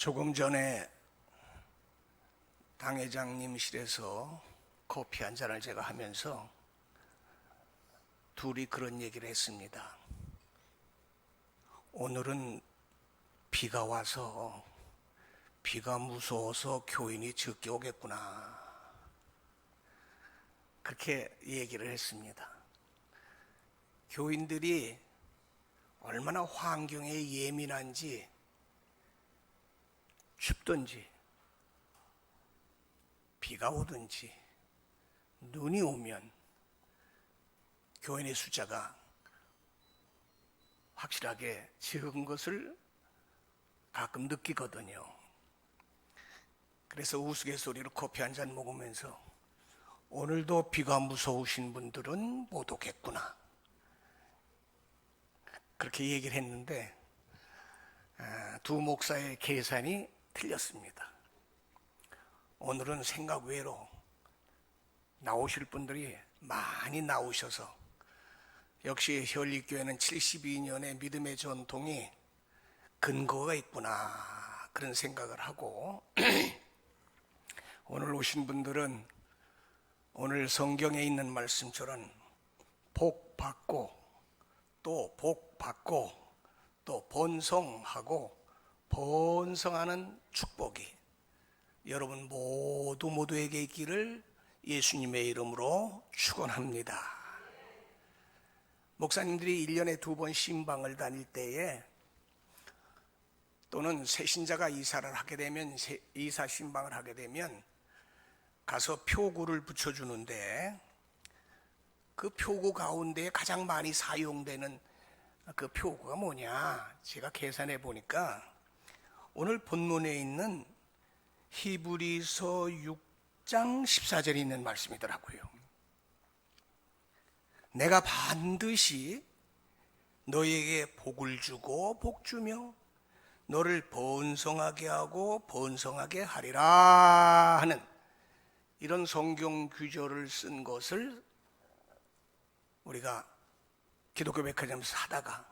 조금 전에 당회장님실에서 커피 한 잔을 제가 하면서 둘이 그런 얘기를 했습니다. 오늘은 비가 와서 비가 무서워서 교인이 적게 오겠구나. 그렇게 얘기를 했습니다. 교인들이 얼마나 환경에 예민한지, 춥든지 비가 오든지 눈이 오면 교인의 숫자가 확실하게 적은 것을 가끔 느끼거든요. 그래서 우스갯소리로 커피 한 잔 먹으면서 오늘도 비가 무서우신 분들은 못 오겠구나, 그렇게 얘기를 했는데 두 목사의 계산이 틀렸습니다. 오늘은 생각 외로 나오실 분들이 많이 나오셔서 역시 현리교회는 72년의 믿음의 전통이 근거가 있구나, 그런 생각을 하고 오늘 오신 분들은 오늘 성경에 있는 말씀처럼 복 받고 또 복 받고 또 번성하고 번성하는 축복이 여러분 모두에게 있기를 예수님의 이름으로 축원합니다. 목사님들이 1년에 2번 신방을 다닐 때에 또는 새신자가 이사를 하게 되면 이사 신방을 하게 되면 가서 표구를 붙여주는데 그 표구 가운데 가장 많이 사용되는 그 표구가 뭐냐, 제가 계산해 보니까 오늘 본문에 있는 히브리서 6장 14절에 있는 말씀이더라고요. 내가 반드시 너에게 복을 주고 복 주며 너를 번성하게 하고 번성하게 하리라 하는 이런 성경 구절을 쓴 것을 우리가 기독교 백화점에서 하다가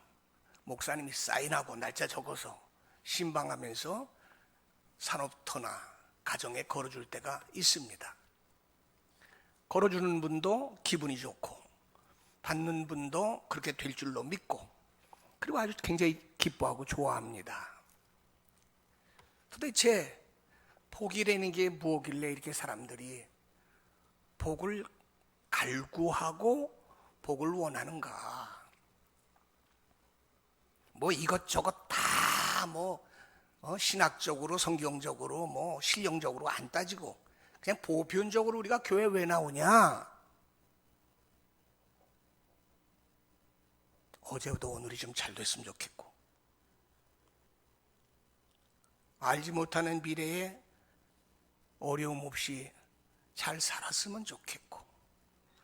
목사님이 사인하고 날짜 적어서 신방하면서 산업터나 가정에 걸어줄 때가 있습니다. 걸어주는 분도 기분이 좋고 받는 분도 그렇게 될 줄로 믿고 그리고 아주 굉장히 기뻐하고 좋아합니다. 도대체 복이라는 게 무엇길래 이렇게 사람들이 복을 갈구하고 복을 원하는가? 뭐 이것저것 다 신학적으로 성경적으로 실용적으로 안 따지고 그냥 보편적으로 우리가 교회 왜 나오냐? 어제도 오늘이 좀 잘 됐으면 좋겠고 알지 못하는 미래에 어려움 없이 잘 살았으면 좋겠고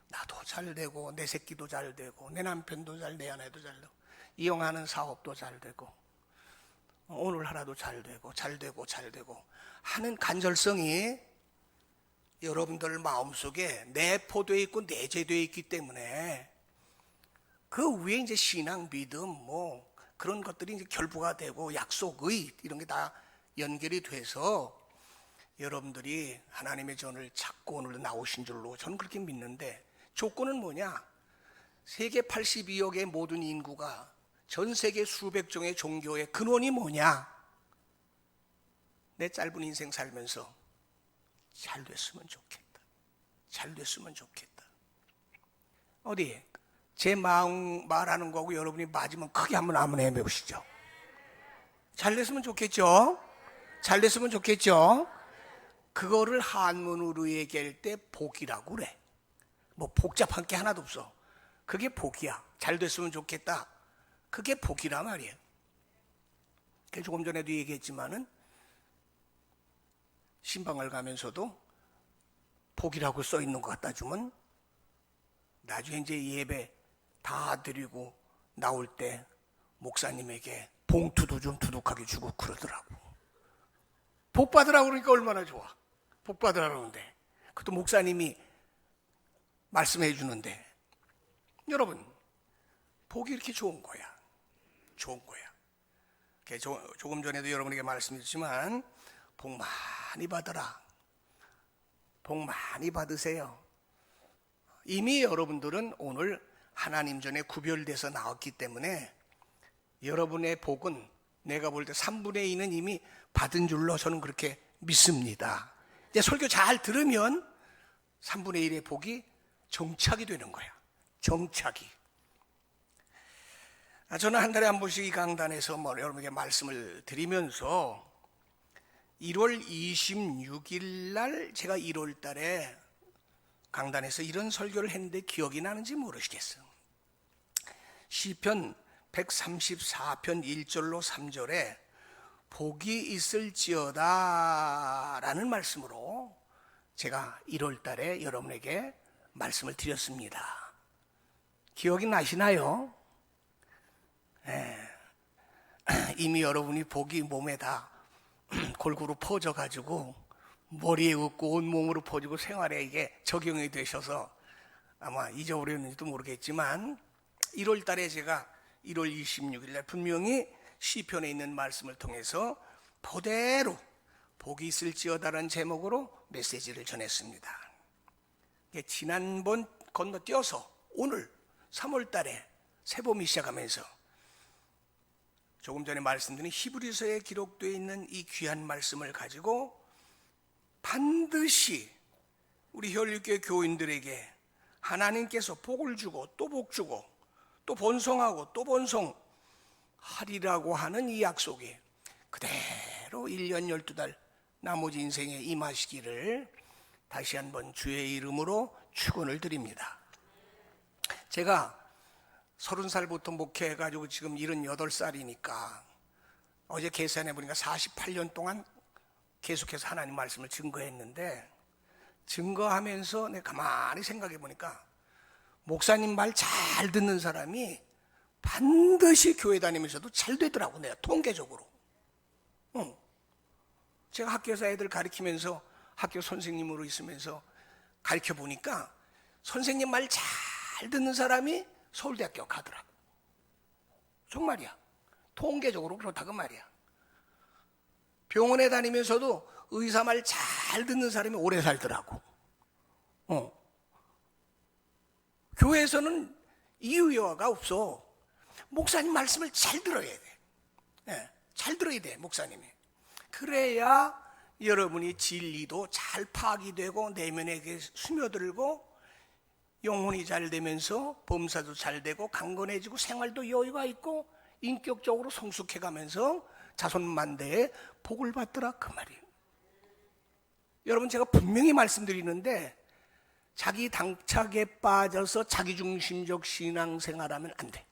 나도 잘 되고 내 새끼도 잘 되고 내 남편도 잘, 내 아내도 잘 되고 이용하는 사업도 잘 되고 오늘 하나도 잘 되고 하는 간절성이 여러분들 마음속에 내포되어 있고 내재되어 있기 때문에 그 위에 이제 신앙, 믿음 그런 것들이 이제 결부가 되고 약속의 이런 게 다 연결이 돼서 여러분들이 하나님의 전을 찾고 오늘 나오신 줄로 저는 그렇게 믿는데, 조건은 뭐냐? 세계 82억의 모든 인구가 전 세계 수백 종의 종교의 근원이 뭐냐? 내 짧은 인생 살면서 잘 됐으면 좋겠다. 잘 됐으면 좋겠다. 어디 제 마음 말하는 거고 여러분이 맞으면 크게 한번 아멘 해보시죠. 잘 됐으면 좋겠죠? 잘 됐으면 좋겠죠? 그거를 한문으로 얘기할 때 복이라고 그래. 뭐 복잡한 게 하나도 없어. 그게 복이야. 잘 됐으면 좋겠다. 그게 복이란 말이에요. 조금 전에도 얘기했지만은 신방을 가면서도 복이라고 써 있는 거 갖다 주면 나중에 이제 예배 다 드리고 나올 때 목사님에게 봉투도 좀 두둑하게 주고 그러더라고. 복 받으라고 그러니까 얼마나 좋아. 복 받으라고 그러는데 그것도 목사님이 말씀해 주는데, 여러분 복이 이렇게 좋은 거야. 좋은 거야. 조금 전에도 여러분에게 말씀드렸지만 복 많이 받아라. 복 많이 받으세요. 이미 여러분들은 오늘 하나님 전에 구별돼서 나왔기 때문에 여러분의 복은 내가 볼 때 3분의 2는 이미 받은 줄로 저는 그렇게 믿습니다. 이제 설교 잘 들으면 3분의 1의 복이 정착이 되는 거야. 정착이. 저는 한 달에 한 번씩 이 강단에서 여러분에게 말씀을 드리면서 1월 26일 날 제가 1월 달에 강단에서 이런 설교를 했는데 기억이 나는지 모르시겠어요. 시편 134편 1절로 3절에 복이 있을지어다 라는 말씀으로 제가 1월 달에 여러분에게 말씀을 드렸습니다. 기억이 나시나요? 네. 이미 여러분이 복이 몸에 다 골고루 퍼져가지고 머리에 웃고 온몸으로 퍼지고 생활에 이게 적용이 되셔서 아마 잊어버렸는지도 모르겠지만 1월 달에 제가 1월 26일 날 분명히 시편에 있는 말씀을 통해서 그대로 복이 있을지어다라는 제목으로 메시지를 전했습니다. 지난번 건너뛰어서 오늘 3월 달에 새봄이 시작하면서 조금 전에 말씀드린 히브리서에 기록되어 있는 이 귀한 말씀을 가지고 반드시 우리 혈육교회 교인들에게 하나님께서 복을 주고 또 복 주고 또 번성하고 또 번성하리라고 하는 이 약속이 그대로 1년 12달 나머지 인생에 임하시기를 다시 한번 주의 이름으로 축원을 드립니다. 제가 30살부터 목회해가지고 지금 78살이니까 어제 계산해보니까 48년 동안 계속해서 하나님 말씀을 증거했는데 증거하면서 내가 가만히 생각해보니까 목사님 말 잘 듣는 사람이 반드시 교회 다니면서도 잘 되더라고. 내가 통계적으로. 제가 학교에서 애들 가르치면서 학교 선생님으로 있으면서 가르쳐보니까 선생님 말 잘 듣는 사람이 서울대학교 가더라고. 정말이야. 통계적으로 그렇다고 말이야. 병원에 다니면서도 의사 말 잘 듣는 사람이 오래 살더라고. 교회에서는 이의화가 없어. 목사님 말씀을 잘 들어야 돼. 네, 잘 들어야 돼, 목사님이. 그래야 여러분이 진리도 잘 파악이 되고 내면에 스며들고 영혼이 잘 되면서 범사도 잘 되고 강건해지고 생활도 여유가 있고 인격적으로 성숙해가면서 자손만대에 복을 받더라 그 말이에요. 여러분 제가 분명히 말씀드리는데 자기 당착에 빠져서 자기중심적 신앙생활하면 안 돼.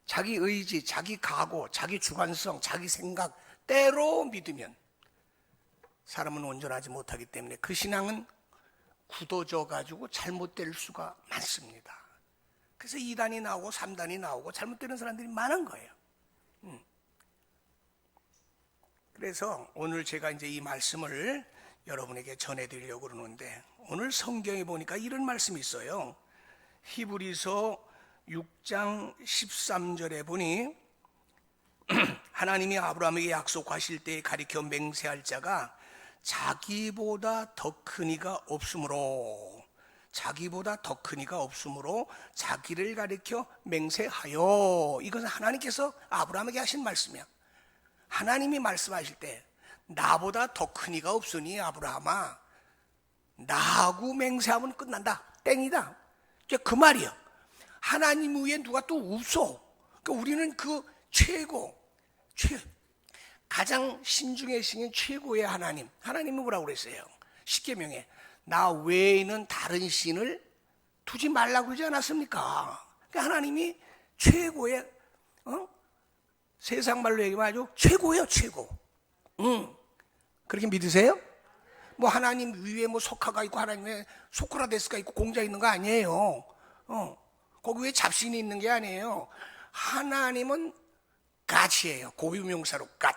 자기 의지, 자기 각오, 자기 주관성, 자기 생각 때로 믿으면 사람은 온전하지 못하기 때문에 그 신앙은 굳어져 가지고 잘못될 수가 많습니다. 그래서 2단이 나오고 3단이 나오고 잘못되는 사람들이 많은 거예요. 그래서 오늘 제가 이제 이 말씀을 여러분에게 전해드리려고 그러는데 오늘 성경에 보니까 이런 말씀이 있어요. 히브리서 6장 13절에 보니 하나님이 아브라함에게 약속하실 때 가리켜 맹세할 자가 자기보다 더 큰 이가 없으므로 자기를 가리켜 맹세하여. 이것은 하나님께서 아브라함에게 하신 말씀이야. 하나님이 말씀하실 때 나보다 더 큰 이가 없으니 아브라함아 나하고 맹세하면 끝난다. 땡이다. 이제 그 말이야. 하나님 외에 누가 또 없어. 그러니까 우리는 그 가장 신중의 신인 최고의 하나님이 뭐라고 그랬어요? 십계명에 나 외에는 다른 신을 두지 말라고 그러지 않았습니까? 그러니까 하나님이 최고의 세상 말로 얘기하면 아주 최고예요, 최고. 그렇게 믿으세요? 뭐 하나님 위에 뭐 소카가 있고 하나님 위에 소크라테스가 있고 공자 있는 거 아니에요. 거기 위에 잡신이 있는 게 아니에요. 하나님은 갓이에요. 고유명사로 갓.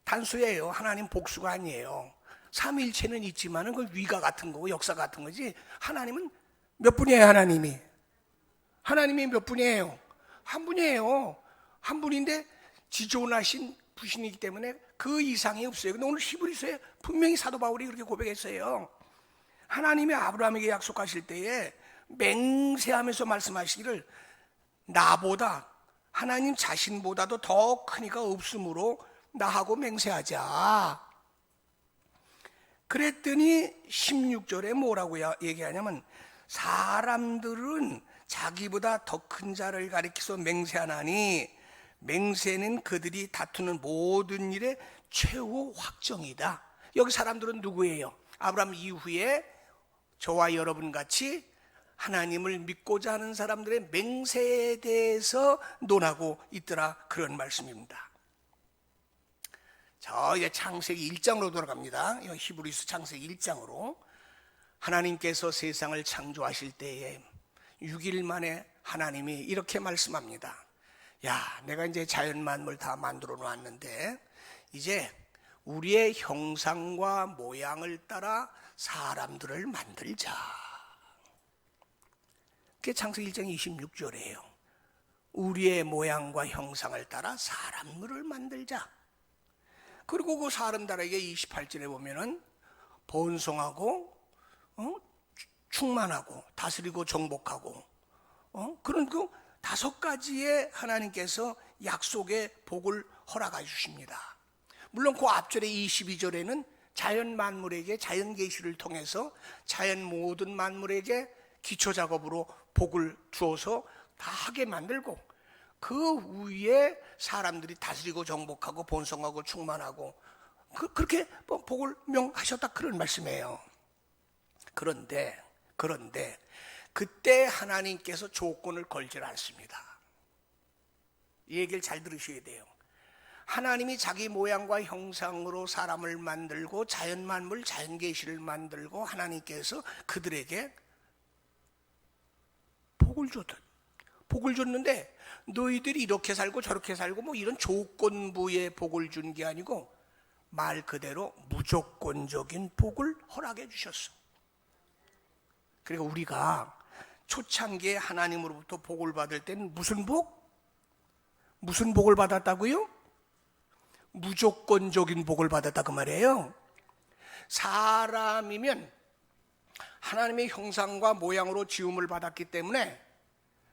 단수예요. 하나님 복수가 아니에요. 삼일체는 있지만은 그 위가 같은 거고 역사 같은 거지. 하나님은 몇 분이에요, 하나님이 몇 분이에요? 한 분이에요. 한 분인데 지존하신 부신이기 때문에 그 이상이 없어요. 근데 오늘 히브리서에 분명히 사도 바울이 그렇게 고백했어요. 하나님이 아브라함에게 약속하실 때에 맹세하면서 말씀하시기를 나보다 하나님 자신보다도 더 큰 이가 없으므로 나하고 맹세하자. 그랬더니 16절에 뭐라고 얘기하냐면 사람들은 자기보다 더 큰 자를 가리켜서 맹세하나니 맹세는 그들이 다투는 모든 일의 최후 확정이다. 여기 사람들은 누구예요? 아브라함 이후에 저와 여러분 같이 하나님을 믿고자 하는 사람들의 맹세에 대해서 논하고 있더라, 그런 말씀입니다. 저 이제 창세기 1장으로 돌아갑니다. 히브리서 창세기 1장으로. 하나님께서 세상을 창조하실 때에 6일 만에 하나님이 이렇게 말씀합니다. 야, 내가 이제 자연 만물 다 만들어 놨는데 이제 우리의 형상과 모양을 따라 사람들을 만들자. 그게 창세기 1장 26절이에요. 우리의 모양과 형상을 따라 사람들을 만들자. 그리고 그 사람들에게 28절에 보면은 번성하고 충만하고 다스리고 정복하고 그런 그 5가지의 하나님께서 약속의 복을 허락해 주십니다. 물론 그 앞절의 22절에는 자연 만물에게 자연 계시를 통해서 자연 모든 만물에게 기초 작업으로 복을 주어서 다 하게 만들고 그 위에 사람들이 다스리고 정복하고 번성하고 충만하고 그렇게 복을 명하셨다, 그런 말씀이에요. 그런데 그때 하나님께서 조건을 걸질 않습니다. 이 얘기를 잘 들으셔야 돼요. 하나님이 자기 모양과 형상으로 사람을 만들고 자연 만물, 자연 계시를 만들고 하나님께서 그들에게 복을 줬는데 너희들이 이렇게 살고 저렇게 살고 뭐 이런 조건부의 복을 준 게 아니고 말 그대로 무조건적인 복을 허락해 주셨어. 그리고 우리가 초창기에 하나님으로부터 복을 받을 때는 무슨 복을 받았다고요? 무조건적인 복을 받았다, 그 말이에요. 사람이면 하나님의 형상과 모양으로 지음을 받았기 때문에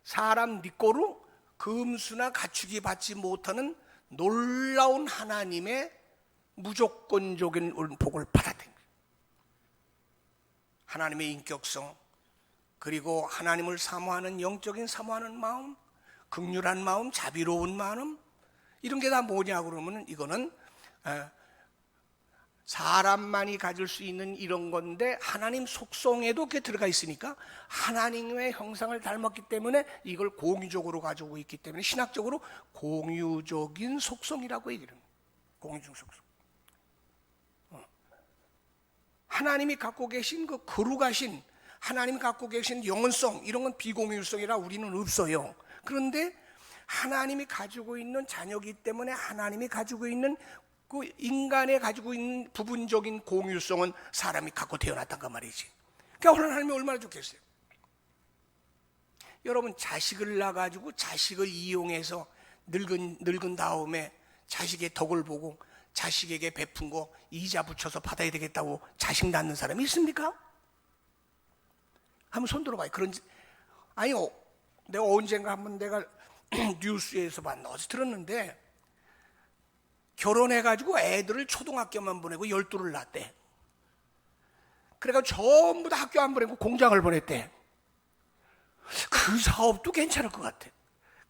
사람 니꼬로 금수나 갖추기 받지 못하는 놀라운 하나님의 무조건적인 복을 받았다. 하나님의 인격성, 그리고 하나님을 사모하는 영적인 사모하는 마음, 긍휼한 마음, 자비로운 마음, 이런 게 다 뭐냐 그러면 이거는 사람만이 가질 수 있는 이런 건데 하나님 속성에도 그게 들어가 있으니까 하나님의 형상을 닮았기 때문에 이걸 공유적으로 가지고 있기 때문에 신학적으로 공유적인 속성이라고 얘기를 합니다. 공유적 속성. 하나님이 갖고 계신 그 거룩하신, 하나님이 갖고 계신 영원성, 이런 건 비공유성이라 우리는 없어요. 그런데 하나님이 가지고 있는 자녀이기 때문에 하나님이 가지고 있는 그 인간에 가지고 있는 부분적인 공유성은 사람이 갖고 태어났단 그 말이지. 그러니까 하나님이 얼마나 좋겠어요. 여러분, 자식을 낳아가지고 자식을 이용해서 늙은 다음에 자식의 덕을 보고 자식에게 베푼 거 이자 붙여서 받아야 되겠다고 자식 낳는 사람이 있습니까? 한번 손 들어봐요. 아니요, 내가 언젠가 한번 내가 뉴스에서 봤나 어디서 들었는데 결혼해가지고 애들을 초등학교만 보내고 12를 낳았대. 그래가지고 전부 다 학교 안 보내고 공장을 보냈대. 그 사업도 괜찮을 것 같아.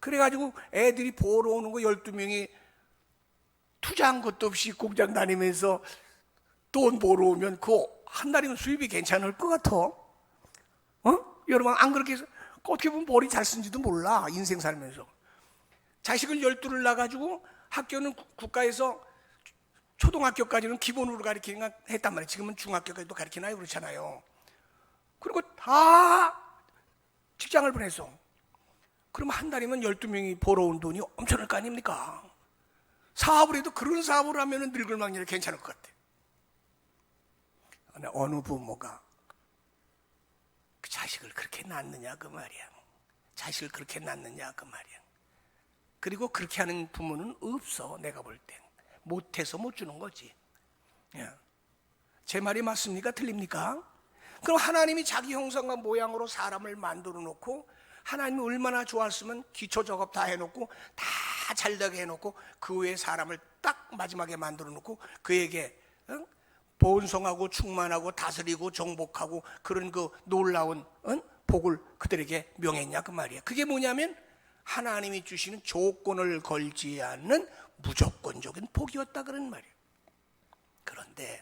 그래가지고 애들이 보러 오는 거 12명이 투자한 것도 없이 공장 다니면서 돈 보러 오면 그 한 달이면 수입이 괜찮을 것 같아. 여러분, 안 그렇게 해서 어떻게 보면 머리 잘 쓴지도 몰라, 인생 살면서. 자식을 12를 낳아가지고 학교는 국가에서 초등학교까지는 기본으로 가르치는 했단 말이에요. 지금은 중학교까지도 가르치나요? 그렇잖아요. 그리고 다 직장을 보내서. 그럼 한 달이면 12명이 벌어온 돈이 엄청날 거 아닙니까? 사업을 해도 그런 사업을 하면 늙을 망년에 괜찮을 것 같아. 어느 부모가 그 자식을 그렇게 낳느냐 그 말이야. 자식을 그렇게 낳느냐 그 말이야. 그리고 그렇게 하는 부모는 없어. 내가 볼 땐 못해서 못 주는 거지. 예. 제 말이 맞습니까? 틀립니까? 그럼 하나님이 자기 형상과 모양으로 사람을 만들어 놓고 하나님이 얼마나 좋았으면 기초 작업 다 해놓고 다 잘되게 해놓고 그 외에 사람을 딱 마지막에 만들어 놓고 그에게 번성하고 충만하고 다스리고 정복하고 그런 그 놀라운 복을 그들에게 명했냐 그 말이야. 그게 뭐냐면 하나님이 주시는 조건을 걸지 않는 무조건적인 복이었다 그런 말이에요. 그런데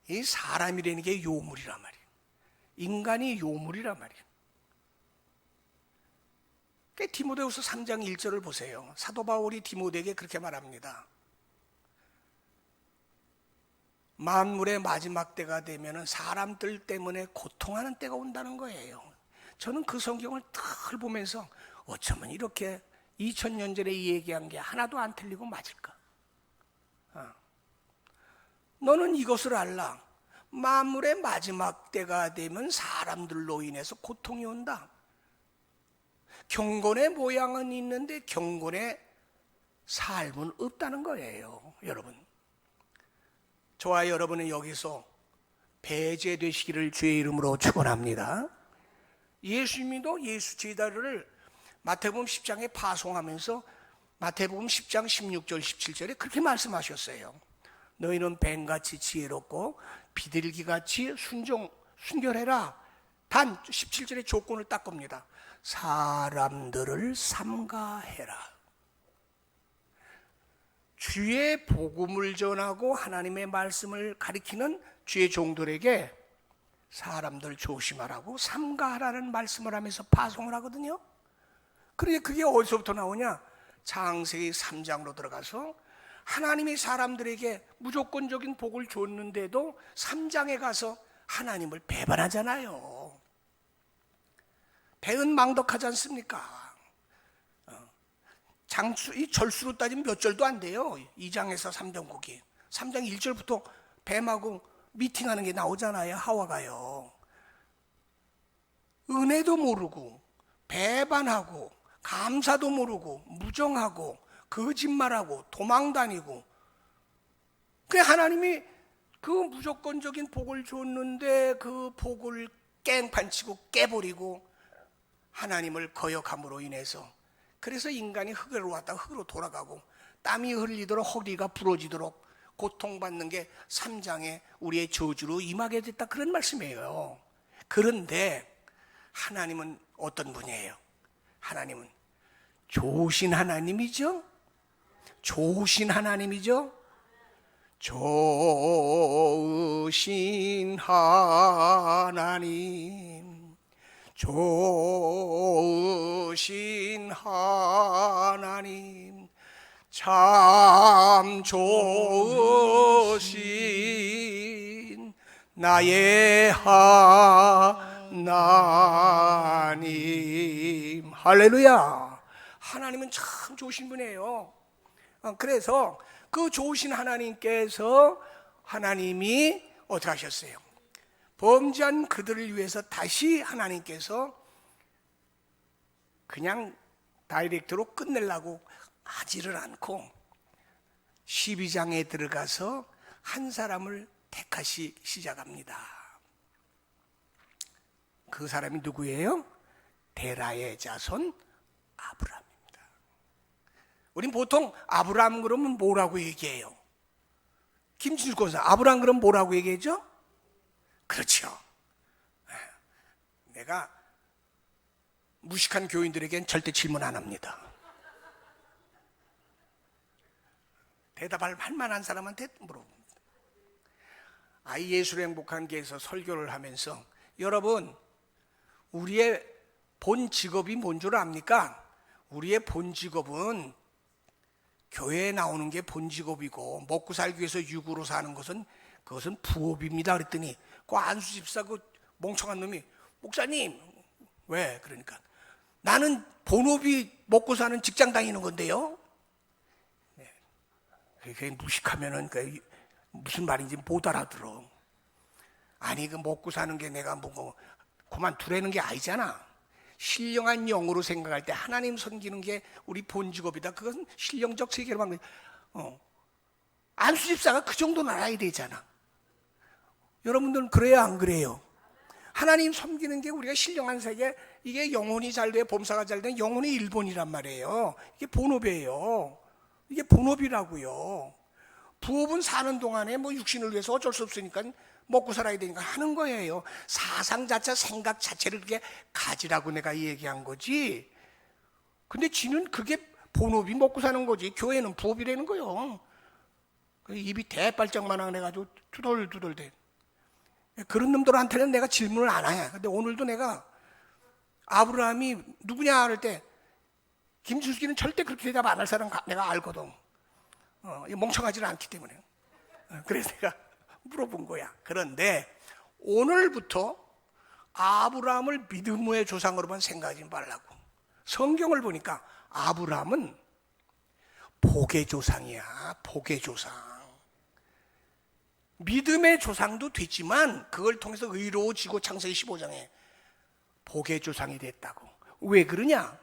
이 사람이라는 게 요물이란 말이에요. 인간이 요물이란 말이에요. 디모데후서 3장 1절을 보세요. 사도 바울이 디모데에게 그렇게 말합니다. 만물의 마지막 때가 되면 사람들 때문에 고통하는 때가 온다는 거예요. 저는 그 성경을 늘 보면서 어쩌면 이렇게 2000년 전에 얘기한 게 하나도 안 틀리고 맞을까? 너는 이것을 알라. 만물의 마지막 때가 되면 사람들로 인해서 고통이 온다. 경건의 모양은 있는데 경건의 삶은 없다는 거예요. 여러분, 저와 여러분은 여기서 배제되시기를 주의 이름으로 축원합니다. 예수님도 예수 제자를 마태복음 10장에 파송하면서 마태복음 10장 16절 17절에 그렇게 말씀하셨어요. 너희는 뱀같이 지혜롭고 비둘기같이 순결해라. 단 17절의 조건을 딱 겁니다. 사람들을 삼가해라. 주의 복음을 전하고 하나님의 말씀을 가리키는 주의 종들에게 사람들 조심하라고 삼가하라는 말씀을 하면서 파송을 하거든요. 그런데 그게 어디서부터 나오냐? 창세기 3장으로 들어가서 하나님이 사람들에게 무조건적인 복을 줬는데도 3장에 가서 하나님을 배반하잖아요. 배은망덕하지 않습니까? 이 절수로 따지면 몇 절도 안 돼요. 2장에서 3장 거기 3장 1절부터 뱀하고 미팅하는 게 나오잖아요. 하와가요. 은혜도 모르고 배반하고 감사도 모르고 무정하고 거짓말하고 도망다니고, 그 하나님이 그 무조건적인 복을 줬는데 그 복을 깽판치고 깨버리고 하나님을 거역함으로 인해서, 그래서 인간이 흙으로 왔다 흙으로 돌아가고 땀이 흘리도록 허리가 부러지도록 고통받는 게 3장에 우리의 저주로 임하게 됐다 그런 말씀이에요. 그런데 하나님은 어떤 분이에요? 하나님은 좋으신 하나님이죠. 좋으신 하나님이죠. 좋으신 하나님, 좋으신 하나님, 참 좋으신 나의 하나님. 할렐루야. 하나님은 참 좋으신 분이에요. 그래서 그 좋으신 하나님께서, 하나님이 어떻게 하셨어요? 범죄한 그들을 위해서 다시 하나님께서 그냥 다이렉트로 끝내려고 하지를 않고 12장에 들어가서 한 사람을 택하시 시작합니다. 그 사람이 누구예요? 데라의 자손 아브라함입니다. 우린 보통 아브라함 그러면 뭐라고 얘기해요? 김진주 권사, 아브라함 그러면 뭐라고 얘기하죠? 그렇죠. 내가 무식한 교인들에겐 절대 질문 안 합니다. 대답할 만한 사람한테 물어봅니다. 아이 예수를 행복한 교회에서 설교를 하면서, 여러분, 우리의 본 직업이 뭔 줄 압니까? 우리의 본 직업은 교회에 나오는 게 본 직업이고, 먹고 살기 위해서 육으로 사는 것은 그것은 부업입니다. 그랬더니 그 안수 집사 그 멍청한 놈이, 목사님, 왜? 그러니까 나는 본업이 먹고 사는 직장 다니는 건데요. 네. 그게 무식하면은 무슨 말인지 못 알아들어. 아니 그 먹고 사는 게 내가 뭐 그만두라는 게 아니잖아. 신령한 영으로 생각할 때 하나님 섬기는 게 우리 본 직업이다. 그건 신령적 세계로 만 안수집사가 그 정도는 알아야 되잖아. 여러분들은 그래요, 안 그래요? 하나님 섬기는 게 우리가 신령한 세계, 이게 영혼이 잘 돼, 범사가 잘 돼, 영혼이 일본이란 말이에요. 이게 본업이에요. 이게 본업이라고요. 부업은 사는 동안에 뭐 육신을 위해서 어쩔 수 없으니까 먹고 살아야 되니까 하는 거예요. 사상 자체, 생각 자체를 그렇게 가지라고 내가 얘기한 거지. 근데 지는 그게 본업이 먹고 사는 거지. 교회는 부업이라는 거요. 입이 대빨짝만한 해가지고 두덜두덜대. 그런 놈들한테는 내가 질문을 안 해. 근데 오늘도 내가 아브라함이 누구냐 할 때 김수기는 절대 그렇게 대답 안 할 사람 내가 알거든. 멍청하지는 않기 때문에. 그래서 내가 물어본 거야. 그런데 오늘부터 아브라함을 믿음의 조상으로만 생각하지 말라고. 성경을 보니까 아브라함은 복의 조상이야. 복의 조상. 믿음의 조상도 됐지만 그걸 통해서 의로워지고 창세기 15장에 복의 조상이 됐다고. 왜 그러냐?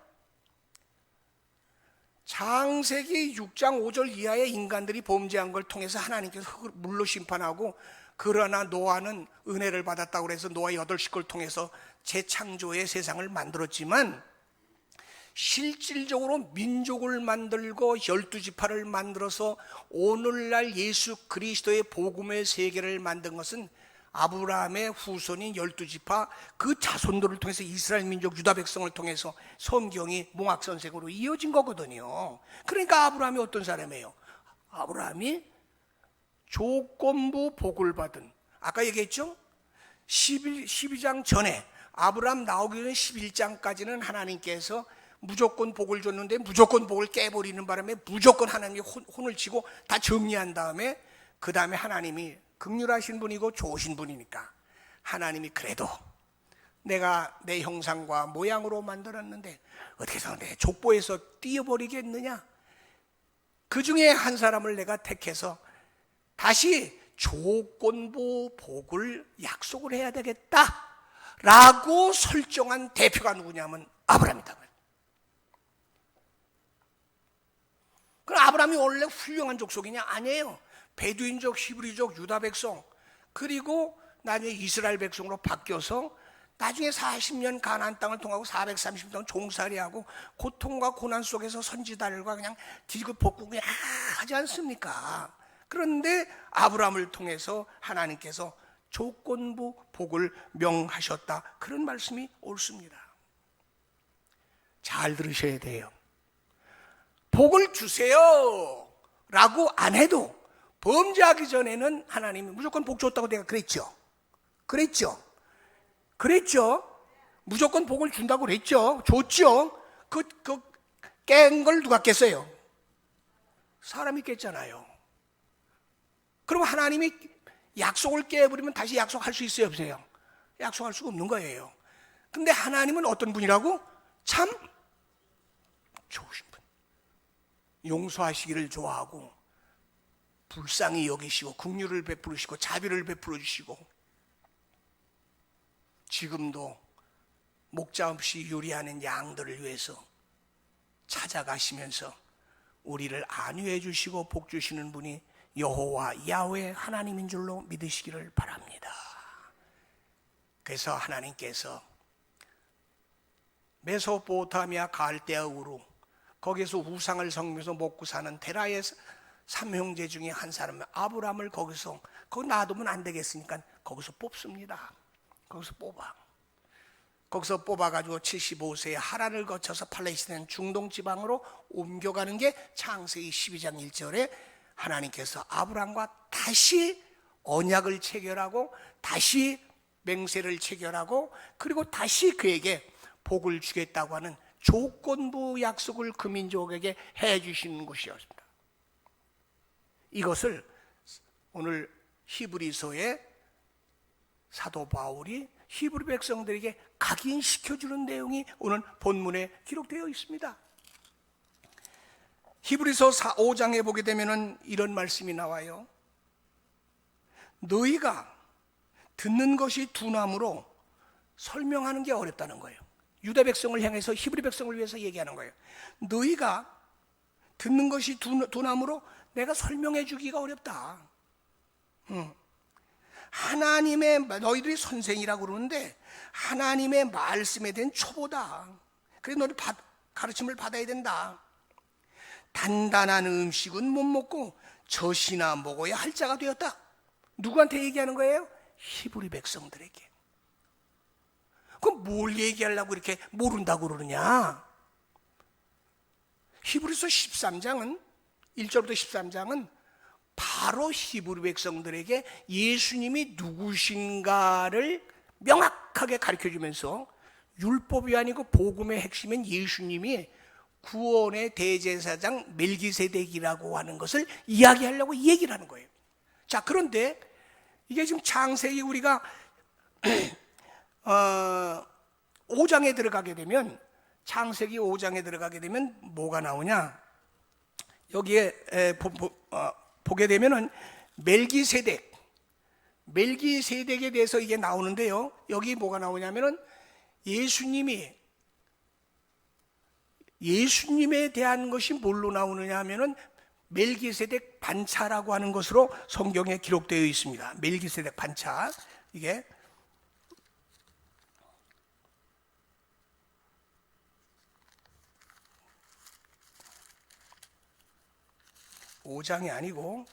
창세기 6장 5절 이하의 인간들이 범죄한 걸 통해서 하나님께서 물로 심판하고, 그러나 노아는 은혜를 받았다고 해서 노아 8식구를 통해서 재창조의 세상을 만들었지만, 실질적으로 민족을 만들고 12지파를 만들어서 오늘날 예수 그리스도의 복음의 세계를 만든 것은 아브라함의 후손인 12지파 그 자손들을 통해서 이스라엘 민족 유다 백성을 통해서 성경이 몽학선생으로 이어진 거거든요. 그러니까 아브라함이 어떤 사람이에요? 아브라함이 조건부 복을 받은, 아까 얘기했죠? 12장 전에 아브라함 나오기 전 11장까지는 하나님께서 무조건 복을 줬는데 무조건 복을 깨버리는 바람에 무조건 하나님이 혼을 치고 다 정리한 다음에, 그 다음에 하나님이 긍휼하신 분이고 좋으신 분이니까 하나님이 그래도 내가 내 형상과 모양으로 만들었는데 어떻게 해서 내 족보에서 띄어버리겠느냐? 그 중에 한 사람을 내가 택해서 다시 조건부 복을 약속을 해야 되겠다 라고 설정한 대표가 누구냐면 아브라함이다. 그럼 아브라함이 원래 훌륭한 족속이냐? 아니에요. 베두인족, 히브리족, 유다 백성, 그리고 나중에 이스라엘 백성으로 바뀌어서 나중에 40년 가나안 땅을 통하고 430년 종살이하고 고통과 고난 속에서 선지자들과 그냥 뒤집어 볶고 그냥 하지 않습니까? 그런데 아브라함을 통해서 하나님께서 조건부 복을 명하셨다, 그런 말씀이 옳습니다. 잘 들으셔야 돼요. 복을 주세요 라고 안 해도 범죄하기 전에는 하나님이 무조건 복 줬다고 내가 그랬죠. 무조건 복을 준다고 그랬죠. 줬죠. 깬 걸 누가 깼어요? 사람이 깼잖아요. 그럼 하나님이 약속을 깨버리면 다시 약속할 수 있어요, 없어요? 약속할 수가 없는 거예요. 근데 하나님은 어떤 분이라고? 참 좋으신 분. 용서하시기를 좋아하고 불쌍히 여기시고 긍휼을 베푸시고 자비를 베풀어 주시고, 지금도 목자 없이 요리하는 양들을 위해서 찾아가시면서 우리를 안위해 주시고 복 주시는 분이 여호와 야훼 하나님인 줄로 믿으시기를 바랍니다. 그래서 하나님께서 메소포타미아 갈대아 우루, 거기서 우상을 섬기면서 먹고 사는 데라의 3형제 중에 한 사람 아브라함을 거기 놔두면 안 되겠으니까 거기서 뽑습니다. 거기서 뽑아가지고 75세에 하란을 거쳐서 팔레스타인 중동 지방으로 옮겨가는 게 창세기 12장 1절에 하나님께서 아브라함과 다시 언약을 체결하고 다시 맹세를 체결하고 그리고 다시 그에게 복을 주겠다고 하는 조건부 약속을 그 민족에게 해 주시는 것이었습니다. 이것을 오늘 히브리서의 사도 바울이 히브리 백성들에게 각인시켜주는 내용이 오늘 본문에 기록되어 있습니다. 히브리서 5장에 보게 되면 이런 말씀이 나와요. 너희가 듣는 것이 둔함으로 설명하는 게 어렵다는 거예요. 유다 백성을 향해서 히브리 백성을 위해서 얘기하는 거예요. 너희가 듣는 것이 두나무로 내가 설명해 주기가 어렵다. 하나님의, 너희들이 선생이라고 그러는데 하나님의 말씀에 대한 초보다. 그래서 너희 가르침을 받아야 된다. 단단한 음식은 못 먹고 젖이나 먹어야 할 자가 되었다. 누구한테 얘기하는 거예요? 히브리 백성들에게. 그럼 뭘 얘기하려고 이렇게 모른다고 그러느냐? 히브리서 13장은 1절부터 13장은 바로 히브리 백성들에게 예수님이 누구신가를 명확하게 가르쳐주면서 율법이 아니고 복음의 핵심인 예수님이 구원의 대제사장 멜기세덱이라고 하는 것을 이야기하려고 얘기를 하는 거예요. 자, 그런데 이게 지금 창세기 우리가 5장에 들어가게 되면, 창세기 5장에 들어가게 되면 뭐가 나오냐? 여기에 보게 되면은 멜기세덱에 대해서 이게 나오는데요. 여기 뭐가 나오냐면은 예수님에 대한 것이 뭘로 나오느냐 하면은 멜기세덱 반차라고 하는 것으로 성경에 기록되어 있습니다. 멜기세덱 반차. 이게 5장이 아니고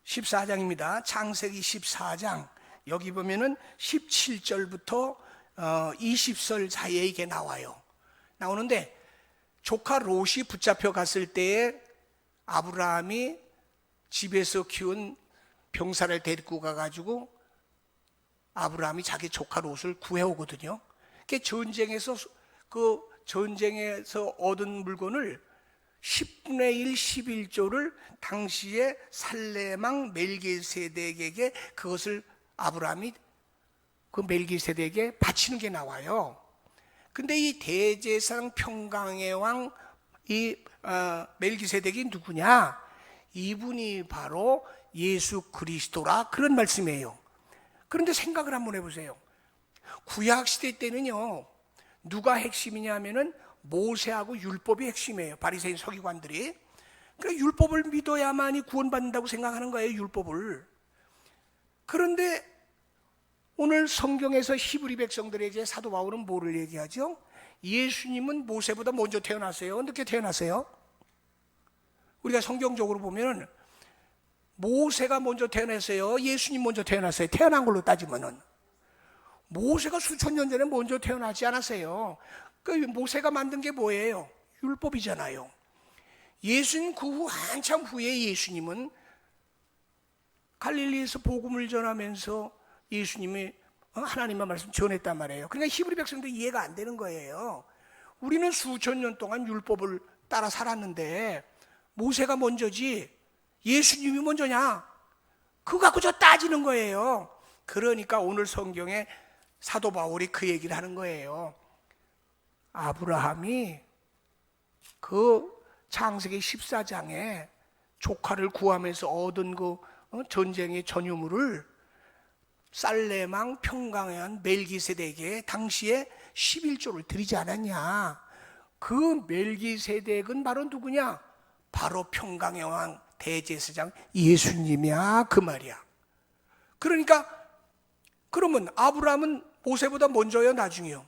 14장입니다. 창세기 14장. 여기 보면은 17절부터 20절 사이에 이게 나오는데, 조카 롯이 붙잡혀 갔을 때에 아브라함이 집에서 키운 병사를 데리고 가가지고 아브라함이 자기 조카 롯을 구해오거든요. 전쟁에서 얻은 물건을 10분의 1, 11조를 당시에 살레망 멜기세덱에게 그것을 아브라함이 그 멜기세덱에게 바치는 게 나와요. 근데 이 대제사장 평강의 왕 이 멜기세덱이 누구냐? 이분이 바로 예수 그리스도라, 그런 말씀이에요. 그런데 생각을 한번 해보세요. 구약시대 때는요, 누가 핵심이냐 하면은 모세하고 율법이 핵심이에요. 바리새인 서기관들이. 그러니까 율법을 믿어야만이 구원받는다고 생각하는 거예요, 율법을. 그런데 오늘 성경에서 히브리 백성들에게 사도 바울은 뭐를 얘기하죠? 예수님은 모세보다 먼저 태어났어요. 어떻게 태어났어요? 우리가 성경적으로 보면 모세가 먼저 태어났어요? 예수님 먼저 태어났어요? 태어난 걸로 따지면은 모세가 수천 년 전에 먼저 태어나지 않았어요. 그 모세가 만든 게 뭐예요? 율법이잖아요. 예수님 그 후 한참 후에 예수님은 갈릴리에서 복음을 전하면서 예수님이 하나님의 말씀 전했단 말이에요. 그러니까 히브리 백성들이 이해가 안 되는 거예요. 우리는 수천 년 동안 율법을 따라 살았는데 모세가 먼저지 예수님이 먼저냐? 그거 갖고 저 따지는 거예요. 그러니까 오늘 성경에 사도 바울이 그 얘기를 하는 거예요. 아브라함이 그 창세기 14장에 조카를 구하면서 얻은 그 전쟁의 전유물을 살레망 평강의 한 멜기세덱에게 당시에 11조를 드리지 않았냐? 그 멜기세덱은 바로 누구냐? 바로 평강의 왕 대제사장 예수님이야, 그 말이야. 그러니까 그러면 아브라함은 모세보다 먼저요, 나중이요?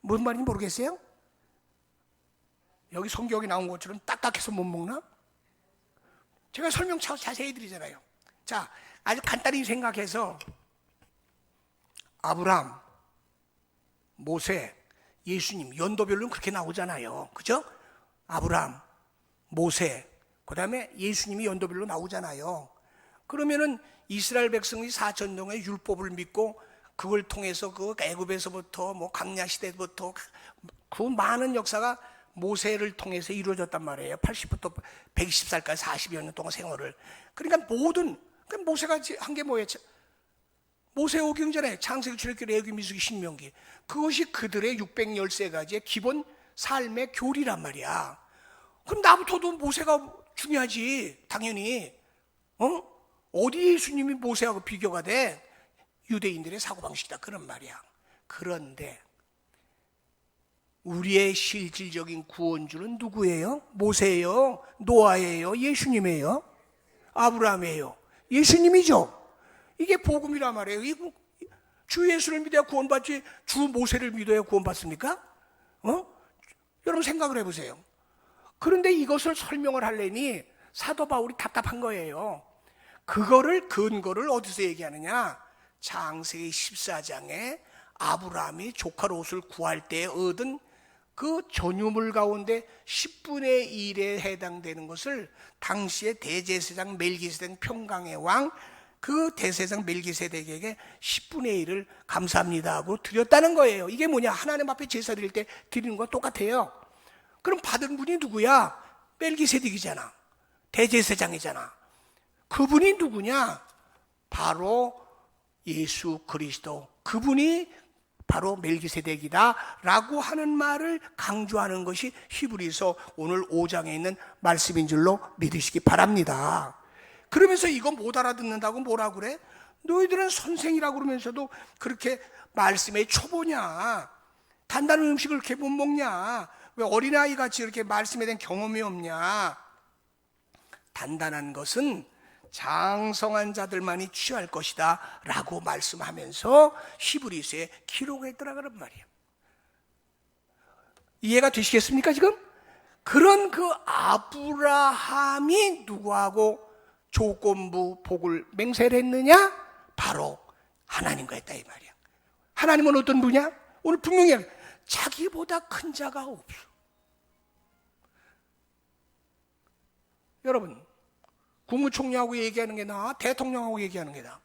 뭔 말인지 모르겠어요? 여기 성경에 나온 것처럼 딱딱해서 못 먹나? 제가 설명 자세히 드리잖아요. 자, 아주 간단히 생각해서 아브라함, 모세, 예수님 연도별로는 그렇게 나오잖아요. 그죠? 아브라함, 모세, 그 다음에 예수님이 연도별로 나오잖아요. 그러면은 이스라엘 백성이 4천 동의 율법을 믿고 그걸 통해서 그 애굽에서부터 뭐 광야 시대부터 그 많은 역사가 모세를 통해서 이루어졌단 말이에요. 80부터 120살까지 40여 년 동안 생활을. 그러니까 모세가 한 게 뭐예요? 모세 오경 전에 창세기, 출애굽기, 레위기, 민수기, 신명기, 그것이 그들의 613가지의 기본 삶의 교리란 말이야. 그럼 나부터도 모세가 중요하지, 당연히. 어디 예수님이 모세하고 비교가 돼? 유대인들의 사고방식이다, 그런 말이야. 그런데 우리의 실질적인 구원주는 누구예요? 모세예요? 노아예요? 예수님이에요? 아브라함이에요? 예수님이죠. 이게 복음이란 말이에요. 주 예수를 믿어야 구원받지 주 모세를 믿어야 구원받습니까? 여러분 생각을 해보세요. 그런데 이것을 설명을 하려니 사도 바울이 답답한 거예요. 그거를 근거를 어디서 얘기하느냐? 창세기 14장에 아브라함이 조카 롯을 구할 때 얻은 그 전유물 가운데 10분의 1에 해당되는 것을 당시의 대제사장 멜기세덱 평강의 왕 그 대제사장 멜기세덱에게 10분의 1을 감사합니다 하고 드렸다는 거예요. 이게 뭐냐? 하나님 앞에 제사 드릴 때 드리는 거 똑같아요. 그럼 받은 분이 누구야? 멜기세덱이잖아. 대제사장이잖아. 그분이 누구냐? 바로 예수 그리스도. 그분이 바로 멜기세덱이다 라고 하는 말을 강조하는 것이 히브리서 오늘 5장에 있는 말씀인 줄로 믿으시기 바랍니다. 그러면서 이거 못 알아듣는다고 뭐라 그래? 너희들은 선생이라고 그러면서도 그렇게 말씀에 초보냐? 단단한 음식을 그렇게 못 먹냐? 왜 어린아이 같이 이렇게 말씀에 대한 경험이 없냐? 단단한 것은 장성한 자들만이 취할 것이다 라고 말씀하면서 히브리서에 기록했더라 그런 말이에요. 이해가 되시겠습니까 지금? 그런 그 아브라함이 누구하고 조건부 복을 맹세를 했느냐? 바로 하나님과 했다 이 말이야. 하나님은 어떤 분이야? 오늘 분명히 자기보다 큰 자가 없어. 여러분 국무총리하고 얘기하는 게 나아? 대통령하고 얘기하는 게 나아?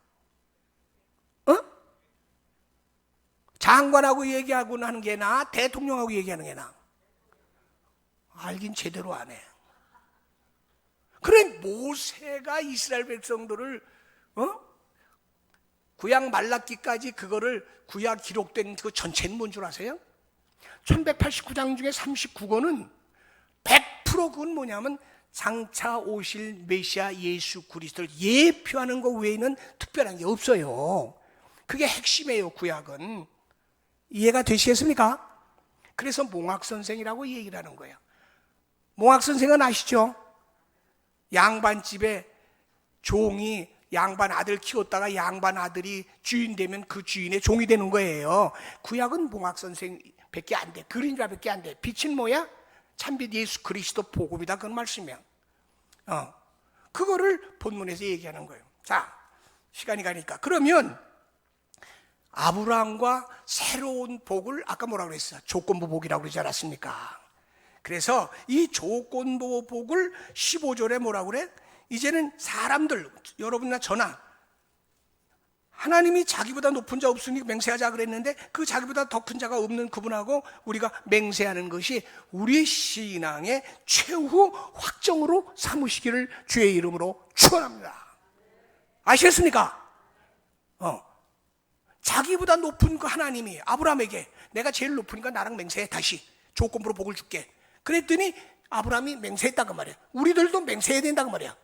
장관하고 얘기하고 하는 게 나아? 대통령하고 얘기하는 게 나아? 알긴 제대로 안 해. 그래 모세가 이스라엘 백성들을 구약 말라기까지 그거를 구약 기록된 그 전체는 뭔 줄 아세요? 1189장 중에 39권은 100% 그건 뭐냐면 장차 오실 메시아 예수 그리스도를 예표하는 것 외에는 특별한 게 없어요. 그게 핵심이에요. 구약은. 이해가 되시겠습니까? 그래서 몽학선생이라고 얘기를 하는 거예요. 몽학선생은 아시죠? 양반집에 종이 양반 아들 키웠다가 양반 아들이 주인 되면 그 주인의 종이 되는 거예요. 구약은 몽학선생 밖에 안 돼. 그림자 밖에 안 돼. 빛은 뭐야? 참빛 예수 그리스도 복음이다 그런 말씀이야. 그거를 본문에서 얘기하는 거예요. 자, 시간이 가니까 그러면 아브라함과 새로운 복을 아까 뭐라고 그랬어? 조건부 복이라고 그러지 않았습니까? 그래서 이 조건부 복을 15절에 뭐라고 그래? 이제는 사람들, 여러분이나 저나 하나님이 자기보다 높은 자 없으니 맹세하자 그랬는데 그 자기보다 더 큰 자가 없는 그분하고 우리가 맹세하는 것이 우리 신앙의 최후 확정으로 삼으시기를 주의 이름으로 축원합니다. 아시겠습니까? 자기보다 높은 그 하나님이 아브라함에게 내가 제일 높으니까 나랑 맹세해 다시 조건부로 복을 줄게. 그랬더니 아브라함이 맹세했다고 말이야. 우리들도 맹세해야 된다고 말이야.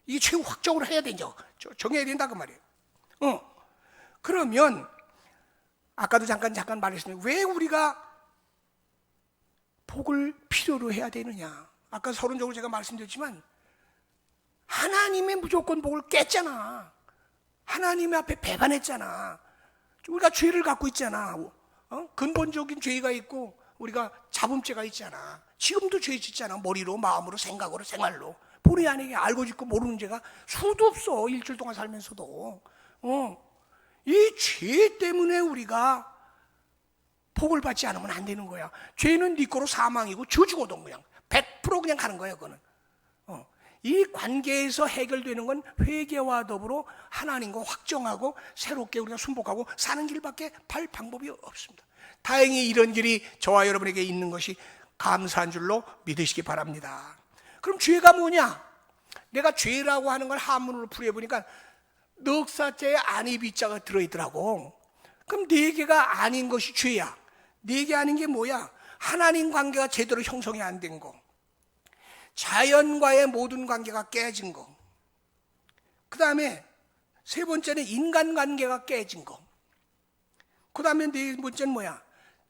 이게 최후 확정으로 해야 된다. 정해야 된다고 말이야. 그러면 아까도 잠깐 말했습니다. 왜 우리가 복을 필요로 해야 되느냐? 아까 서론적으로 제가 말씀드렸지만 하나님의 무조건 복을 깼잖아. 하나님 앞에 배반했잖아. 우리가 죄를 갖고 있잖아. 근본적인 죄가 있고 우리가 잡음죄가 있잖아. 지금도 죄 짓잖아. 머리로, 마음으로, 생각으로, 생활로. 본의 아니게 알고 짓고 모르는 죄가 수도 없어. 일주일 동안 살면서도. 이 죄 때문에 우리가 복을 받지 않으면 안 되는 거야. 죄는 네 거로 사망이고 저주거든 그냥 100% 그냥 가는 거야 그거는. 이 관계에서 해결되는 건 회개와 더불어 하나님과 확정하고 새롭게 우리가 순복하고 사는 길밖에 발 방법이 없습니다. 다행히 이런 길이 저와 여러분에게 있는 것이 감사한 줄로 믿으시기 바랍니다. 그럼 죄가 뭐냐? 내가 죄라고 하는 걸 한문으로 풀이해보니까 넉사자에 아니 비자가 들어있더라고. 그럼 네 개가 아닌 것이 죄야. 네 개 아닌 게 뭐야? 하나님 관계가 제대로 형성이 안 된 거. 자연과의 모든 관계가 깨진 거. 그 다음에 세 번째는 인간관계가 깨진 거. 그 다음에 네 번째는 뭐야?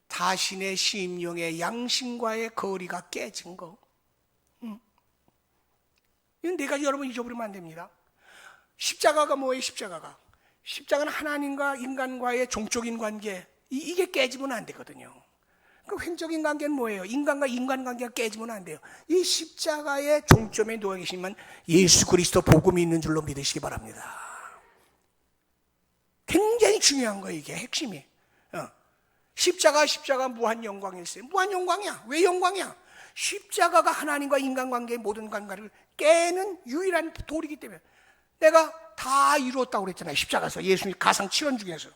자신의 심령의 양심과의 거리가 깨진 거. 이건 네 가지 여러분 잊어버리면 안 됩니다. 십자가가 뭐예요? 십자가는 하나님과 인간과의 종적인 관계, 이게 깨지면 안 되거든요. 그 횡적인 관계는 뭐예요? 인간과 인간관계가 깨지면 안 돼요. 이 십자가의 종점에 놓여 계시면 예수 그리스도 복음이 있는 줄로 믿으시기 바랍니다. 굉장히 중요한 거예요. 이게 핵심이. 십자가 무한 영광일세. 무한 영광이야. 왜 영광이야? 십자가가 하나님과 인간관계의 모든 관계를 깨는 유일한 돌이기 때문에. 내가 다 이루었다고 그랬잖아요. 십자가에서 예수님 가상 7원 중에서.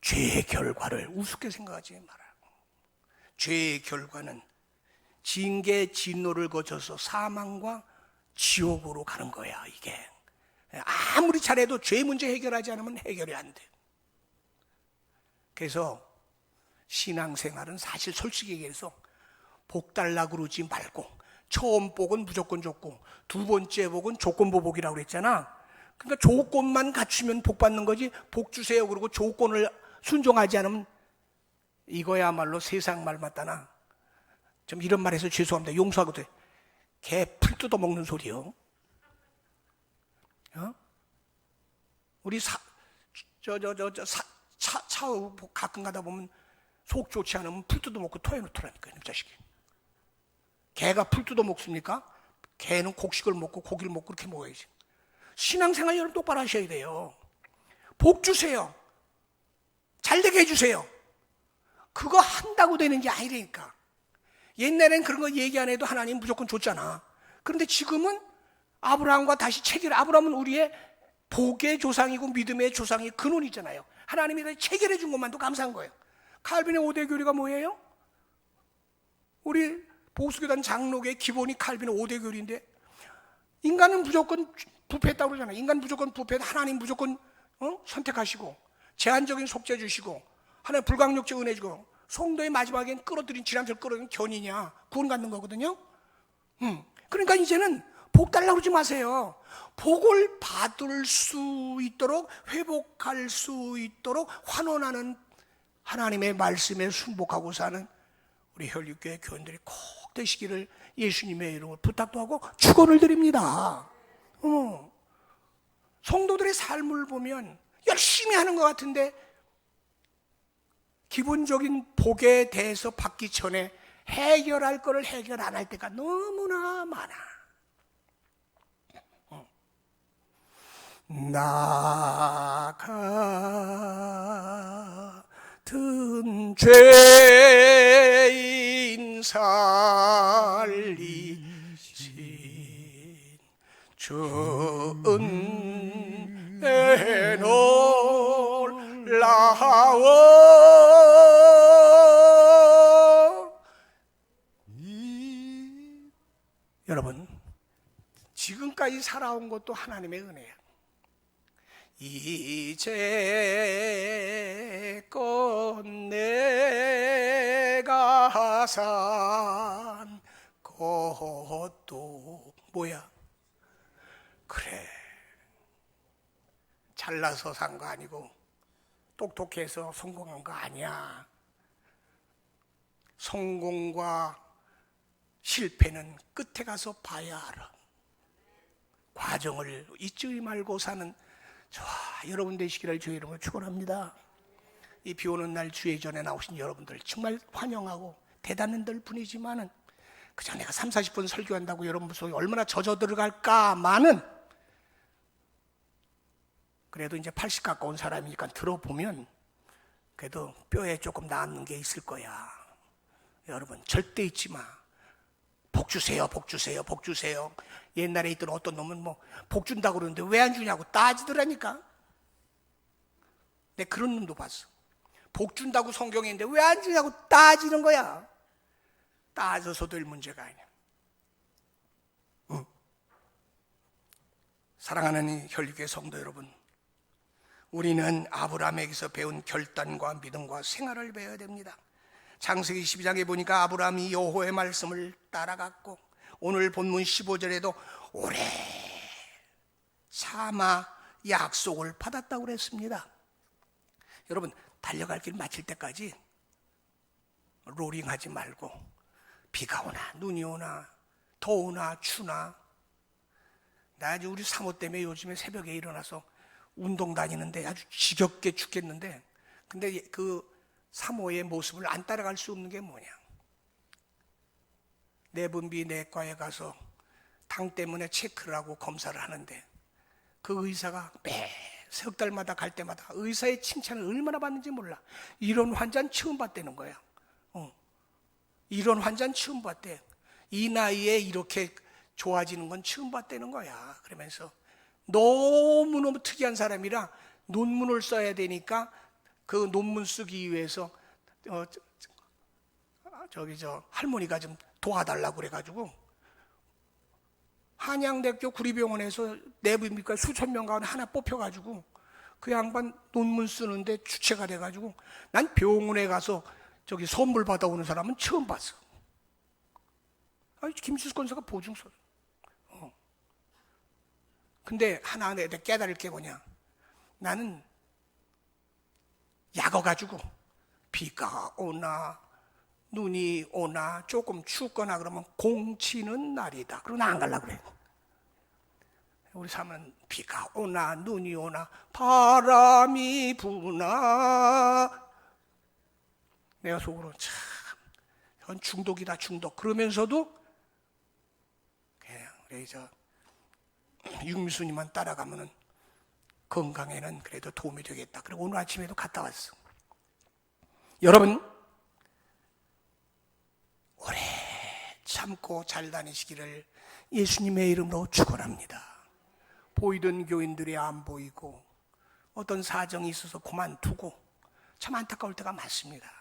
죄의 결과를 우습게 생각하지 말라고. 죄의 결과는 징계 진노를 거쳐서 사망과 지옥으로 가는 거야. 이게 아무리 잘해도 죄 문제 해결하지 않으면 해결이 안 돼. 그래서 신앙생활은 사실 솔직히 얘기해서 복 달라 그러지 말고, 처음 복은 무조건 줬고 두 번째 복은 조건부 복이라고 그랬잖아. 그러니까 조건만 갖추면 복 받는 거지, 복 주세요 그러고 조건을 순종하지 않으면 이거야말로 세상 말 맞다나, 좀 이런 말해서 죄송합니다. 용서하고 돼. 개 풀 뜯어 먹는 소리요. 우리 차 가끔 가다 보면 속 좋지 않으면 풀 뜯어 먹고 토해놓더라니까요, 이 자식이. 개가 풀 뜯어 먹습니까? 개는 곡식을 먹고 고기를 먹고 그렇게 먹어야지. 신앙생활 여러분 똑바로 하셔야 돼요. 복 주세요. 잘되게 해주세요. 그거 한다고 되는 게 아니라니까. 옛날엔 그런 거 얘기 안 해도 하나님 무조건 줬잖아. 그런데 지금은 아브라함과 다시 체결, 아브라함은 우리의 복의 조상이고 믿음의 조상이 근원이잖아요. 하나님이 체결해 준 것만도 감사한 거예요. 칼빈의 5대 교리가 뭐예요? 우리 보수교단 장로교의 기본이 칼빈의 5대 교리인데, 인간은 무조건 부패했다고 그러잖아요. 인간 무조건 부패, 하나님 무조건 선택하시고 제한적인 속죄 주시고 하나님 불강력제 은혜 주고 성도의 마지막엔 끌어들인 지난철 끌어들인 견이냐 구원 갖는 거거든요. 그러니까 이제는 복 달라고 그러지 마세요. 복을 받을 수 있도록, 회복할 수 있도록 환원하는 하나님의 말씀에 순복하고 사는 우리 혈육교회 교인들이 꼭 되시기를 예수님의 이름으로 부탁도 하고 축원을 드립니다. 성도들의 삶을 보면 열심히 하는 것 같은데 기본적인 복에 대해서 받기 전에 해결할 거를 해결 안 할 때가 너무나 많아. 나 같은 죄인 살리신 주은혜 놀라워. 여러분, 지금까지 살아온 것도 하나님의 은혜야. 이제껏 내가 산 것도 뭐야? 그래, 잘나서 산 거 아니고 똑똑해서 성공한 거 아니야. 성공과 실패는 끝에 가서 봐야 알아. 과정을 잊지 말고 사는 저와 여러분 되시기를 주의 이름으로 축원합니다. 이 비오는 날 주의 전에 나오신 여러분들 정말 환영하고 대단한들 뿐이지만은 그저 내가 30-40분 설교한다고 여러분 속에 얼마나 젖어 들어갈까만은, 그래도 이제 80 가까운 사람이니까 들어보면 그래도 뼈에 조금 남는 게 있을 거야. 여러분 절대 잊지 마. 복 주세요, 복 주세요, 복 주세요. 옛날에 있던 어떤 놈은 뭐 복 준다고 그러는데 왜 안 주냐고 따지더라니까. 내가 그런 놈도 봤어. 복 준다고 성경에 있는데 왜 안 주냐고 따지는 거야. 따져서 될 문제가 아니야. 사랑하는 이 혈육의 성도 여러분, 우리는 아브라함에게서 배운 결단과 믿음과 생활을 배워야 됩니다. 창세기 12장에 보니까 아브라함이 여호와의 말씀을 따라갔고, 오늘 본문 15절에도 오래 참아 약속을 받았다고 그랬습니다. 여러분, 달려갈 길 마칠 때까지 로링하지 말고, 비가 오나 눈이 오나 더우나 추나, 나 아주 우리 사모 때문에 요즘에 새벽에 일어나서 운동 다니는데 아주 지겹게 죽겠는데, 근데 그 사모의 모습을 안 따라갈 수 없는 게 뭐냐, 내분비 내과에 가서 당 때문에 체크를 하고 검사를 하는데, 그 의사가 매 석 달마다 갈 때마다 의사의 칭찬을 얼마나 받는지 몰라. 이런 환자는 처음 봤다는 거야. 이런 환자는 처음 봤대. 이 나이에 이렇게 좋아지는 건 처음 봤다는 거야. 그러면서 너무너무 특이한 사람이라 논문을 써야 되니까 그 논문 쓰기 위해서 할머니가 좀 도와달라고 그래가지고 한양대학교 구리병원에서 내부인비과 수천 명 가운데 하나 뽑혀가지고 그 양반 논문 쓰는데 주체가 돼가지고, 난 병원에 가서 선물 받아오는 사람은 처음 봤어. 김치수 권사가 보증서. 근데 하나 내가 깨달을 게 뭐냐, 나는 약어가지고 비가 오나 눈이 오나 조금 춥거나 그러면 공치는 날이다. 그러고 나 안 가려고 그래. 우리 사람은 비가 오나 눈이 오나 바람이 부나, 내가 속으로 참 이건 중독이다, 중독. 그러면서도 그냥 우리 육미수님만 따라가면은 건강에는 그래도 도움이 되겠다. 그리고 오늘 아침에도 갔다 왔어. 여러분, 오래 참고 잘 다니시기를 예수님의 이름으로 축원합니다. 보이던 교인들이 안 보이고 어떤 사정이 있어서 그만두고 참 안타까울 때가 많습니다.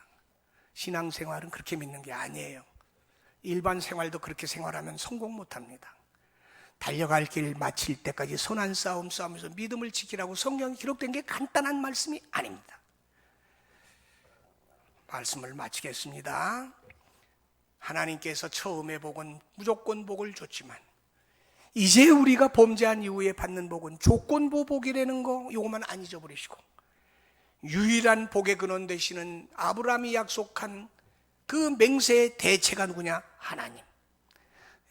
신앙생활은 그렇게 믿는 게 아니에요. 일반 생활도 그렇게 생활하면 성공 못합니다. 달려갈 길 마칠 때까지 선한 싸움 싸우면서 믿음을 지키라고 성경에 기록된 게 간단한 말씀이 아닙니다. 말씀을 마치겠습니다. 하나님께서 처음에 복은 무조건 복을 줬지만, 이제 우리가 범죄한 이후에 받는 복은 조건부 복이라는 거, 요것만 안 잊어버리시고, 유일한 복의 근원 되시는 아브라함이 약속한 그 맹세의 대체가 누구냐? 하나님.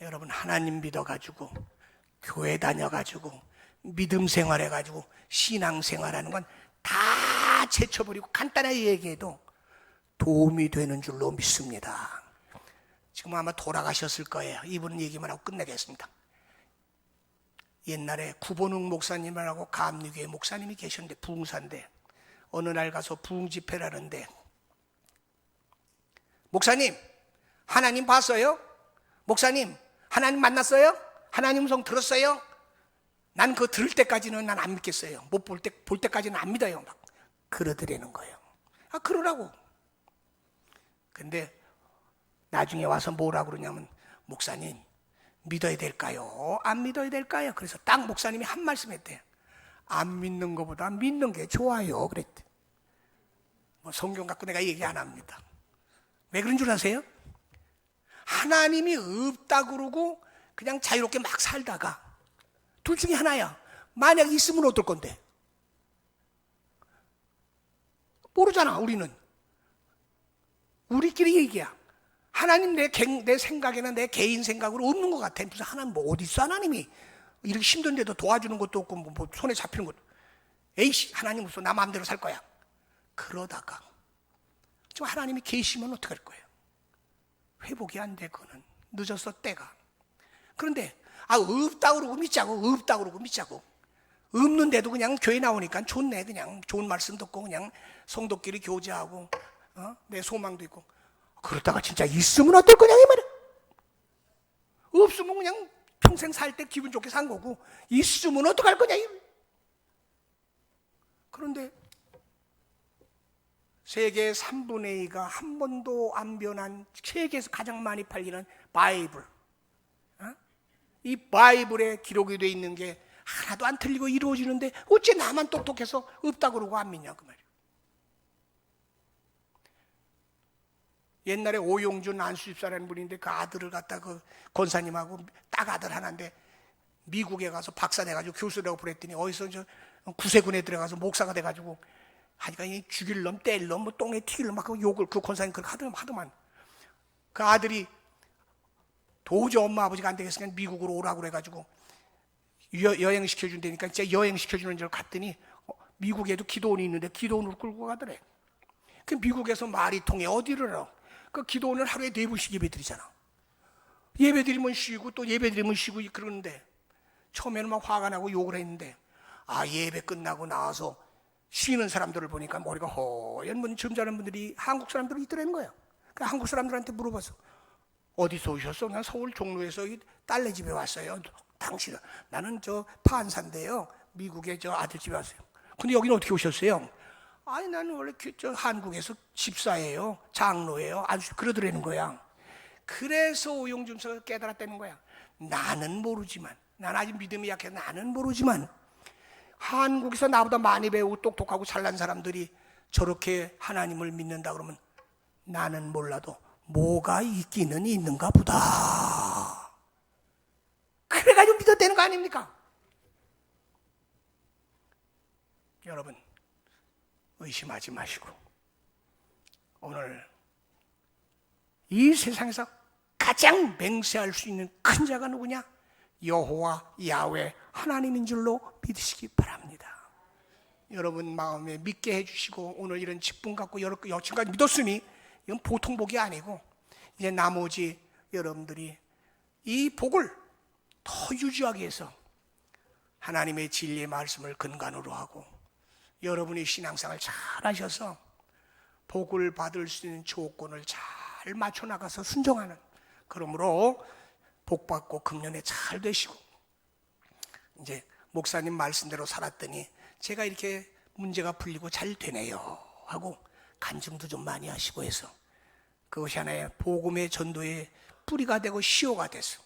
여러분, 하나님 믿어가지고 교회 다녀가지고 믿음 생활해가지고 신앙 생활하는 건 다 제쳐버리고 간단하게 얘기해도 도움이 되는 줄로 믿습니다. 지금 아마 돌아가셨을 거예요. 이분 얘기만 하고 끝내겠습니다. 옛날에 구본웅 목사님이라고 감리교회 목사님이 계셨는데, 부흥사인데, 어느 날 가서 부흥 집회를 하는데, 목사님 하나님 봤어요? 목사님 하나님 만났어요? 하나님 음성 들었어요? 난 그거 들을 때까지는 난 안 믿겠어요. 못 볼 때까지는 안 믿어요. 막 그러더라는 거예요. 그러라고. 근데 나중에 와서 뭐라 그러냐면, 목사님 믿어야 될까요? 안 믿어야 될까요? 그래서 딱 목사님이 한 말씀 했대요. 안 믿는 것보다 믿는 게 좋아요. 그랬대. 뭐 성경 갖고 내가 얘기 안 합니다. 왜 그런 줄 아세요? 하나님이 없다 그러고 그냥 자유롭게 막 살다가 둘 중에 하나야. 만약 있으면 어떨 건데? 모르잖아. 우리는 우리끼리 얘기야. 하나님 내 생각에는 내 개인 생각으로 없는 것 같아. 무슨 하나님 뭐 어디 있어? 하나님이 이렇게 힘든데도 도와주는 것도 없고 뭐 손에 잡히는 것도. 에이씨, 하나님 없어. 나 마음대로 살 거야. 그러다가 좀 하나님이 계시면 어떡할 거예요? 회복이 안 돼. 그거는 늦었어, 때가. 그런데 없다 그러고 믿자고, 없다 그러고 믿자고. 없는데도 그냥 교회 나오니까 좋네. 그냥 좋은 말씀 듣고 그냥 성도끼리 교제하고 내 소망도 있고. 그러다가 진짜 있으면 어떨 거냐 이 말이야. 없으면 그냥 평생 살 때 기분 좋게 산 거고, 있으면 어떡할 거냐. 그런데 세계 3분의 2가 한 번도 안 변한, 세계에서 가장 많이 팔리는 바이블, 이 바이블에 기록이 되어 있는 게 하나도 안 틀리고 이루어지는데 어째 나만 똑똑해서 없다 그러고 안 믿냐 그 말이야. 옛날에 오용준 안수집사라는 분인데 그 아들을 갖다 그 권사님하고 딱 아들 하나인데 미국에 가서 박사 돼가지고 교수라고 그랬더니 어디서 저 구세군에 들어가서 목사가 돼가지고 하니까 이 죽일 놈, 뗄 놈, 뭐 똥에 튀길 놈 막 그 욕을 그 권사님 그렇게 하더만 그 아들이 도저히 엄마 아버지가 안 되겠으니까 미국으로 오라고 그래가지고 여행 시켜준다니까 진짜 여행 시켜주는 줄 갔더니 미국에도 기도원이 있는데 기도원으로 끌고 가더래. 그 미국에서 말이 통해 어디를 알아? 그 기도원을 하루에 4번씩 예배 드리잖아. 예배 드리면 쉬고 또 예배 드리면 쉬고 그러는데 처음에는 막 화가 나고 욕을 했는데 예배 끝나고 나와서 쉬는 사람들을 보니까 머리가 허연 분 점잖은 분들이 한국 사람들이 있더라는 거야. 그 한국 사람들한테 물어봤어. 어디서 오셨어? 난 서울 종로에서 딸네 집에 왔어요. 당신은? 나는 저 판사인데요. 미국에 저 아들 집에 왔어요. 근데 여기는 어떻게 오셨어요? 아니 나는 원래 저 한국에서 집사예요. 장로예요. 아주 그러더라는 거야. 그래서 오용준서가 깨달았다는 거야. 나는 모르지만 난 아직 믿음이 약해서 나는 모르지만 한국에서 나보다 많이 배우고 똑똑하고 잘난 사람들이 저렇게 하나님을 믿는다 그러면 나는 몰라도 뭐가 있기는 있는가 보다. 그래가지고 믿었다는 거 아닙니까? 여러분 의심하지 마시고 오늘 이 세상에서 가장 맹세할 수 있는 큰 자가 누구냐? 여호와 야훼 하나님인 줄로 믿으시기 바랍니다. 여러분 마음에 믿게 해주시고 오늘 이런 직분 갖고 여친까지 믿었으니 이건 보통 복이 아니고 이제 나머지 여러분들이 이 복을 더 유지하기 위해서 하나님의 진리의 말씀을 근간으로 하고 여러분이 신앙생활 잘 하셔서 복을 받을 수 있는 조건을 잘 맞춰 나가서 순종하는, 그러므로 복 받고 금년에 잘 되시고 이제 목사님 말씀대로 살았더니 제가 이렇게 문제가 풀리고 잘 되네요 하고 간증도 좀 많이 하시고 해서 그것이 하나의 복음의 전도의 뿌리가 되고 시효가 돼서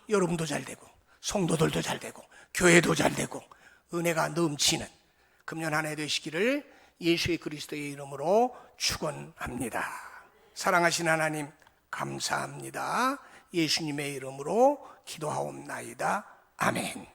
여러분도 잘 되고 성도들도 잘 되고 교회도 잘 되고 은혜가 넘치는 금년 한 해 되시기를 예수의 그리스도의 이름으로 축원합니다. 사랑하신 하나님 감사합니다. 예수님의 이름으로 기도하옵나이다. 아멘.